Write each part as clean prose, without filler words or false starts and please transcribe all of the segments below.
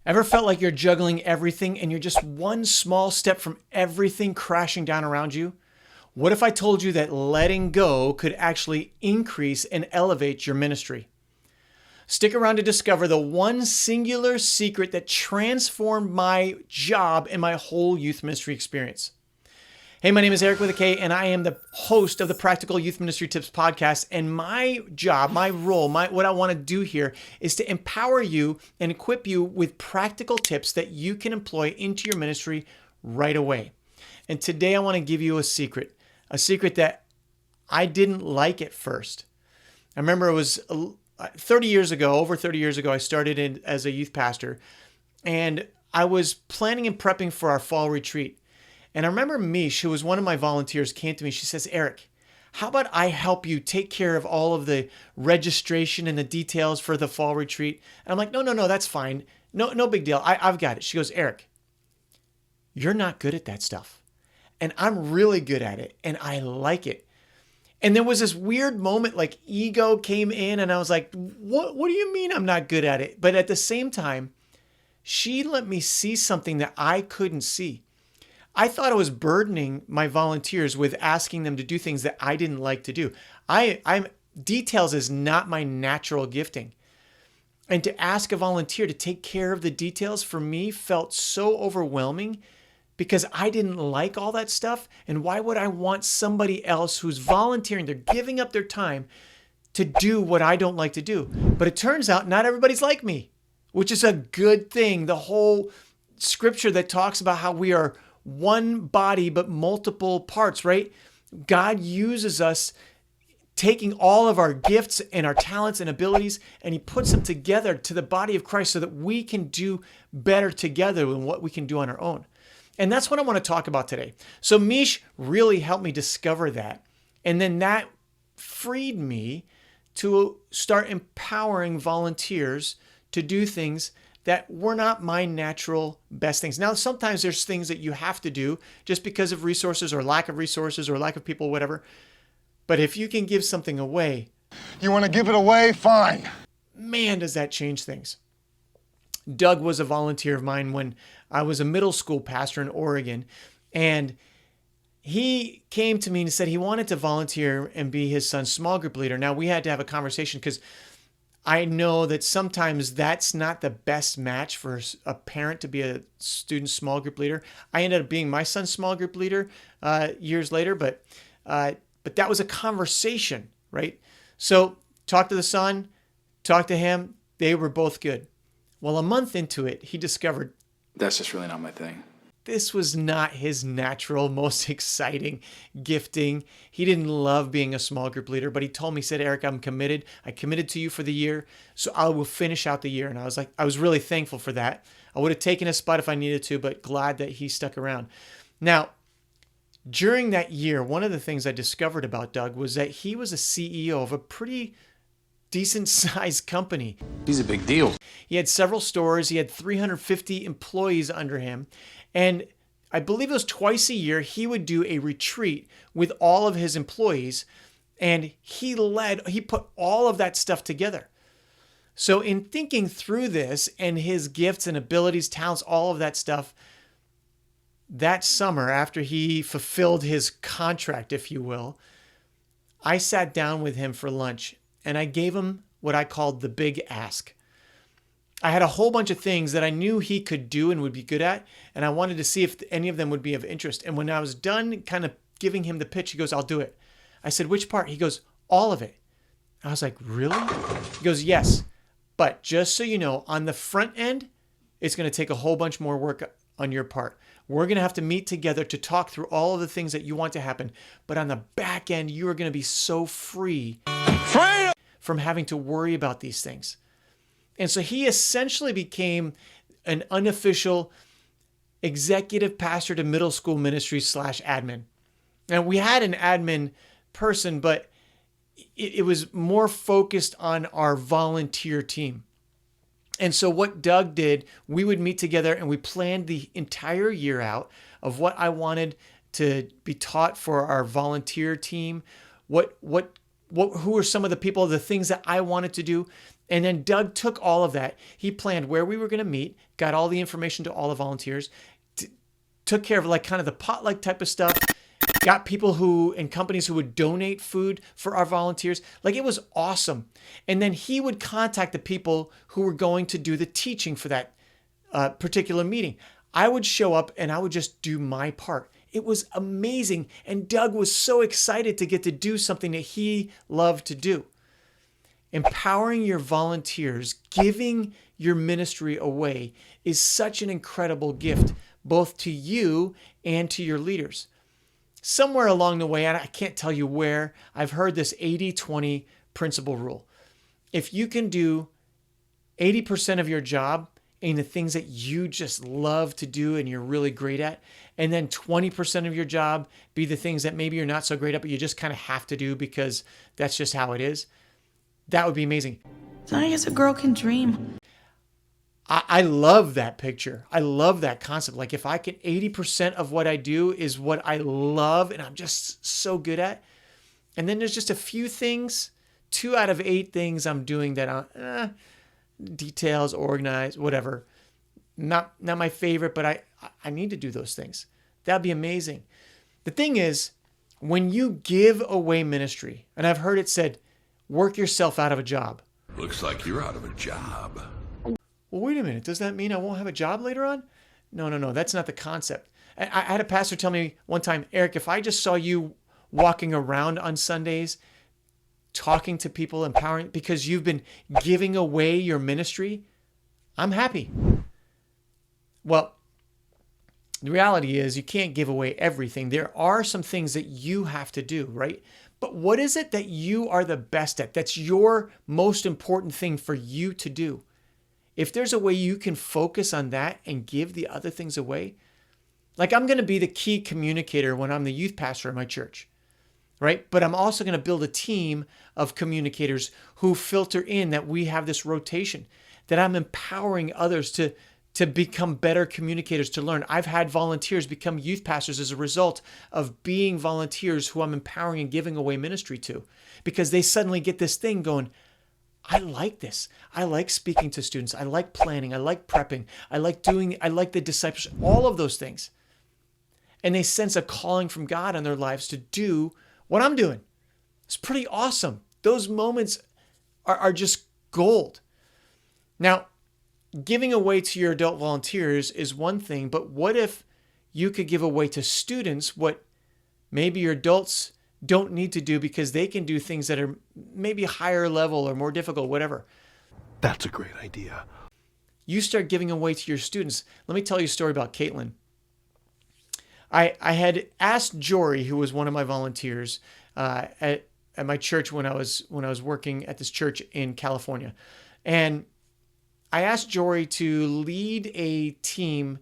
Ever felt like you're juggling everything and you're just one small step from everything crashing down around you? What if I told you that letting go could actually increase and elevate your ministry? Stick around to discover the one singular secret that transformed my job and my whole youth ministry experience. Hey, my name is Eric with a K, and I am the host of the Practical Youth Ministry Tips podcast. And my job, my role, what I want to do here is to empower you and equip you with practical tips that you can employ into your ministry right away. And today I want to give you a secret that I didn't like at first. I remember it was over 30 years ago, I started as a youth pastor, and I was planning and prepping for our fall retreat. And I remember Mish, who was one of my volunteers, came to me. She says, Eric, how about I help you take care of all of the registration and the details for the fall retreat? And I'm like, no, that's fine. No big deal. I've got it. She goes, Eric, you're not good at that stuff. And I'm really good at it. And I like it. And there was this weird moment, like ego came in, and I was like, what do you mean I'm not good at it? But at the same time, she let me see something that I couldn't see. I thought I was burdening my volunteers with asking them to do things that I didn't like to do. Details is not my natural gifting. And to ask a volunteer to take care of the details for me felt so overwhelming because I didn't like all that stuff. And why would I want somebody else who's volunteering, they're giving up their time to do what I don't like to do? But it turns out not everybody's like me, which is a good thing. The whole scripture that talks about how we are one body, but multiple parts, right? God uses us taking all of our gifts and our talents and abilities, and he puts them together to the body of Christ so that we can do better together than what we can do on our own. And that's what I want to talk about today. So Mish really helped me discover that. And then that freed me to start empowering volunteers to do things that were not my natural best things. Now, sometimes there's things that you have to do just because of resources or lack of people, whatever. But if you can give something away. You want to give it away? Fine. Man, does that change things. Doug was a volunteer of mine when I was a middle school pastor in Oregon. And he came to me and said he wanted to volunteer and be his son's small group leader. Now, we had to have a conversation because I know that sometimes that's not the best match for a parent to be a student small group leader. I ended up being my son's small group leader years later, but that was a conversation, right? So talk to the son, talk to him. They were both good. Well, a month into it, he discovered that's just really not my thing. This was not his natural, most exciting gifting. He didn't love being a small group leader, but he told me, he said, Eric, I'm committed. I committed to you for the year, so I will finish out the year. And I was really thankful for that. I would have taken a spot if I needed to, but glad that he stuck around. Now, during that year, one of the things I discovered about Doug was that he was a CEO of a pretty decent sized company. He's a big deal. He had several stores. He had 350 employees under him. And I believe it was twice a year, he would do a retreat with all of his employees. And he put all of that stuff together. So in thinking through this and his gifts and abilities, talents, all of that stuff, that summer after he fulfilled his contract, if you will, I sat down with him for lunch and I gave him what I called the big ask. I had a whole bunch of things that I knew he could do and would be good at, and I wanted to see if any of them would be of interest. And when I was done kind of giving him the pitch, he goes, I'll do it. I said, which part? He goes, all of it. I was like, really? He goes, yes. But just so you know, on the front end, it's going to take a whole bunch more work on your part. We're going to have to meet together to talk through all of the things that you want to happen. But on the back end, you are going to be so free from having to worry about these things. And so he essentially became an unofficial executive pastor to middle school ministry / admin. Now, we had an admin person, but it was more focused on our volunteer team. And so what Doug did, we would meet together and we planned the entire year out of what I wanted to be taught for our volunteer team, who are some of the people, the things that I wanted to do. And then Doug took all of that. He planned where we were going to meet, got all the information to all the volunteers, took care of like kind of the potluck type of stuff, got people who and companies who would donate food for our volunteers. Like it was awesome. And then he would contact the people who were going to do the teaching for that particular meeting. I would show up and I would just do my part. It was amazing. And Doug was so excited to get to do something that he loved to do. Empowering your volunteers, giving your ministry away is such an incredible gift, both to you and to your leaders. Somewhere along the way, and I can't tell you where, I've heard this 80-20 principle rule. If you can do 80% of your job in the things that you just love to do and you're really great at, and then 20% of your job be the things that maybe you're not so great at, but you just kind of have to do because that's just how it is, that would be amazing. So I guess a girl can dream. I love that picture. I love that concept. Like if I can, 80% of what I do is what I love and I'm just so good at. And then there's just a few things, 2 out of 8 things I'm doing that details, organize, whatever. Not my favorite, but I need to do those things. That'd be amazing. The thing is, when you give away ministry, and I've heard it said, work yourself out of a job. Looks like you're out of a job. Well, wait a minute. Does that mean I won't have a job later on? No. That's not the concept. I had a pastor tell me one time, Eric, if I just saw you walking around on Sundays, talking to people, empowering, because you've been giving away your ministry, I'm happy. Well, the reality is you can't give away everything. There are some things that you have to do, right? But what is it that you are the best at? That's your most important thing for you to do. If there's a way you can focus on that and give the other things away, like I'm going to be the key communicator when I'm the youth pastor in my church, right? But I'm also going to build a team of communicators who filter in that we have this rotation, that I'm empowering others to become better communicators, to learn. I've had volunteers become youth pastors as a result of being volunteers who I'm empowering and giving away ministry to, because they suddenly get this thing going, I like this. I like speaking to students. I like planning. I like prepping. I like the discipleship, all of those things. And they sense a calling from God in their lives to do what I'm doing. It's pretty awesome. Those moments are just gold. Now, giving away to your adult volunteers is one thing, but what if you could give away to students what maybe your adults don't need to do because they can do things that are maybe higher level or more difficult, whatever. That's a great idea. You start giving away to your students. Let me tell you a story about Caitlin. I had asked Jory, who was one of my volunteers at my church when I was working at this church in California, and I asked Jory to lead a team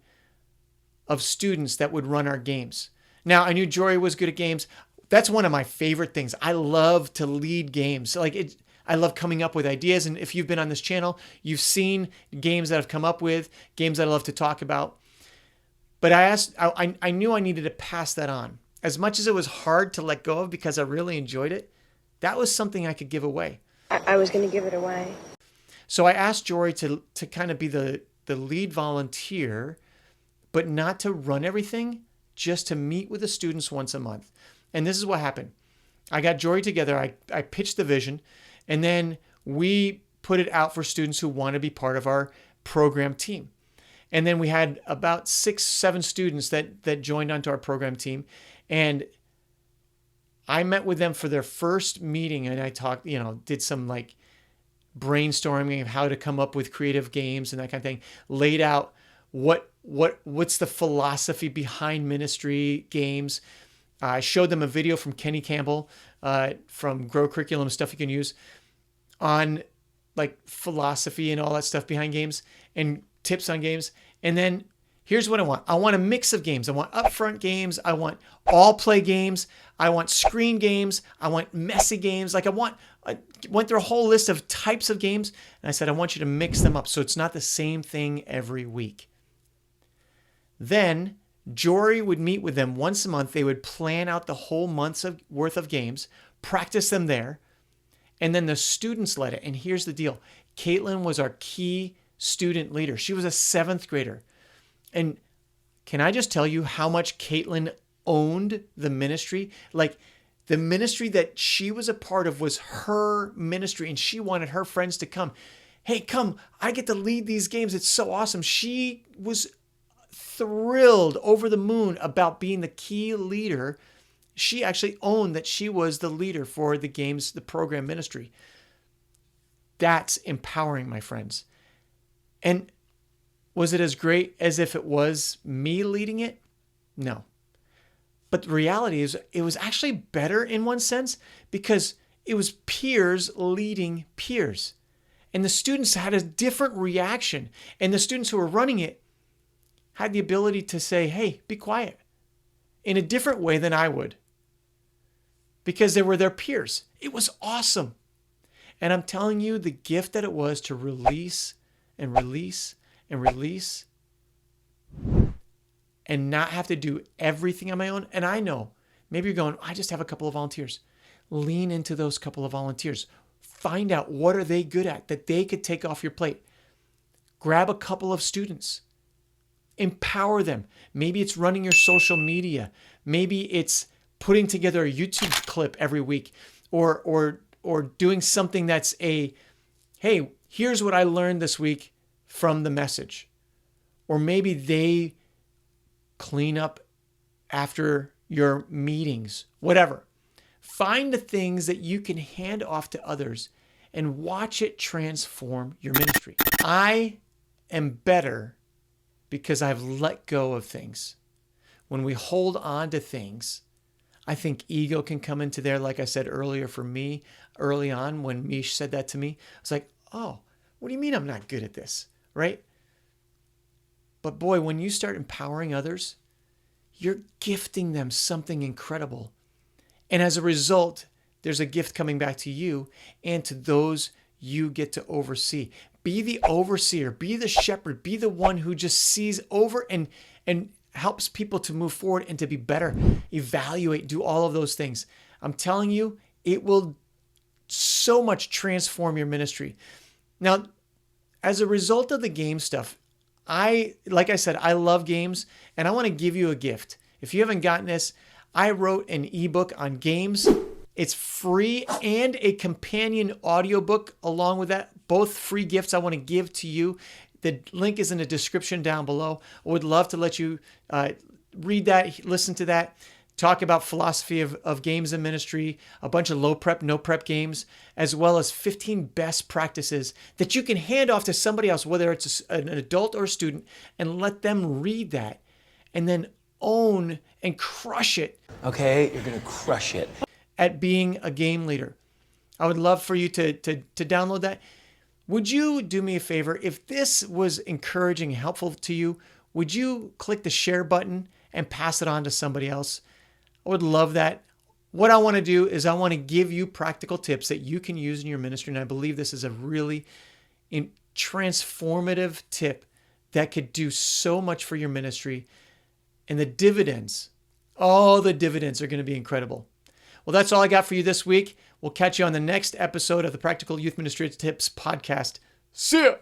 of students that would run our games. Now, I knew Jory was good at games. That's one of my favorite things. I love to lead games. I love coming up with ideas. And if you've been on this channel, you've seen games that I've come up with, games that I love to talk about. But I knew I needed to pass that on. As much as it was hard to let go of because I really enjoyed it, that was something I could give away. I was going to give it away. So I asked Jory to kind of be the lead volunteer, but not to run everything, just to meet with the students once a month. And this is what happened. I got Jory together. I pitched the vision, and then we put it out for students who want to be part of our program team. And then we had about 6-7 students that joined onto our program team. And I met with them for their first meeting, and I talked, did some like brainstorming of how to come up with creative games and that kind of thing, laid out what's the philosophy behind ministry games. I showed them a video from Kenny Campbell from Grow Curriculum, stuff you can use on like philosophy and all that stuff behind games and tips on games. And then here's what I want. I want a mix of games. I want upfront games. I want all play games. I want screen games. I want messy games. I went through a whole list of types of games. And I said, I want you to mix them up so it's not the same thing every week. Then Jory would meet with them once a month. They would plan out the whole month's worth of games, practice them there, and then the students led it. And here's the deal. Caitlin was our key student leader. She was a 7th grader. And can I just tell you how much Caitlin owned the ministry? Like, the ministry that she was a part of was her ministry, and she wanted her friends to come. Hey, come, I get to lead these games. It's so awesome. She was thrilled, over the moon about being the key leader. She actually owned that she was the leader for the games, the program ministry. That's empowering, my friends. And was it as great as if it was me leading it? No. But the reality is it was actually better in one sense because it was peers leading peers. And the students had a different reaction. And the students who were running it had the ability to say, hey, be quiet, in a different way than I would, because they were their peers. It was awesome. And I'm telling you, the gift that it was to release and release and release and not have to do everything on my own. And I know, maybe you're going, I just have a couple of volunteers. Lean into those couple of volunteers. Find out what are they good at that they could take off your plate. Grab a couple of students. Empower them. Maybe it's running your social media. Maybe it's putting together a YouTube clip every week, or doing something that's a, hey, here's what I learned this week from the message. Or maybe they clean up after your meetings, whatever. Find the things that you can hand off to others and watch it transform your ministry. I am better because I've let go of things. When we hold on to things, I think ego can come into there. Like I said earlier, for me, early on when Mish said that to me, I was like, oh, what do you mean I'm not good at this, right? But boy, when you start empowering others, you're gifting them something incredible. And as a result, there's a gift coming back to you and to those you get to oversee. Be the overseer, be the shepherd, be the one who just sees over and helps people to move forward and to be better, evaluate, do all of those things. I'm telling you, it will so much transform your ministry. Now, as a result of the game stuff, like I said, I love games, and I want to give you a gift. If you haven't gotten this, I wrote an ebook on games. It's free and a companion audiobook along with that. Both free gifts I want to give to you. The link is in the description down below. I would love to let you read that, listen to that, talk about philosophy of games and ministry, a bunch of low prep, no prep games, as well as 15 best practices that you can hand off to somebody else, whether it's an adult or a student, and let them read that and then own and crush it. Okay, you're going to crush it. At being a game leader. I would love for you to download that. Would you do me a favor? If this was encouraging and helpful to you, would you click the share button and pass it on to somebody else? I would love that. What I want to do is I want to give you practical tips that you can use in your ministry. And I believe this is a really transformative tip that could do so much for your ministry. And the dividends, the dividends are going to be incredible. Well, that's all I got for you this week. We'll catch you on the next episode of the Practical Youth Ministry Tips podcast. See ya!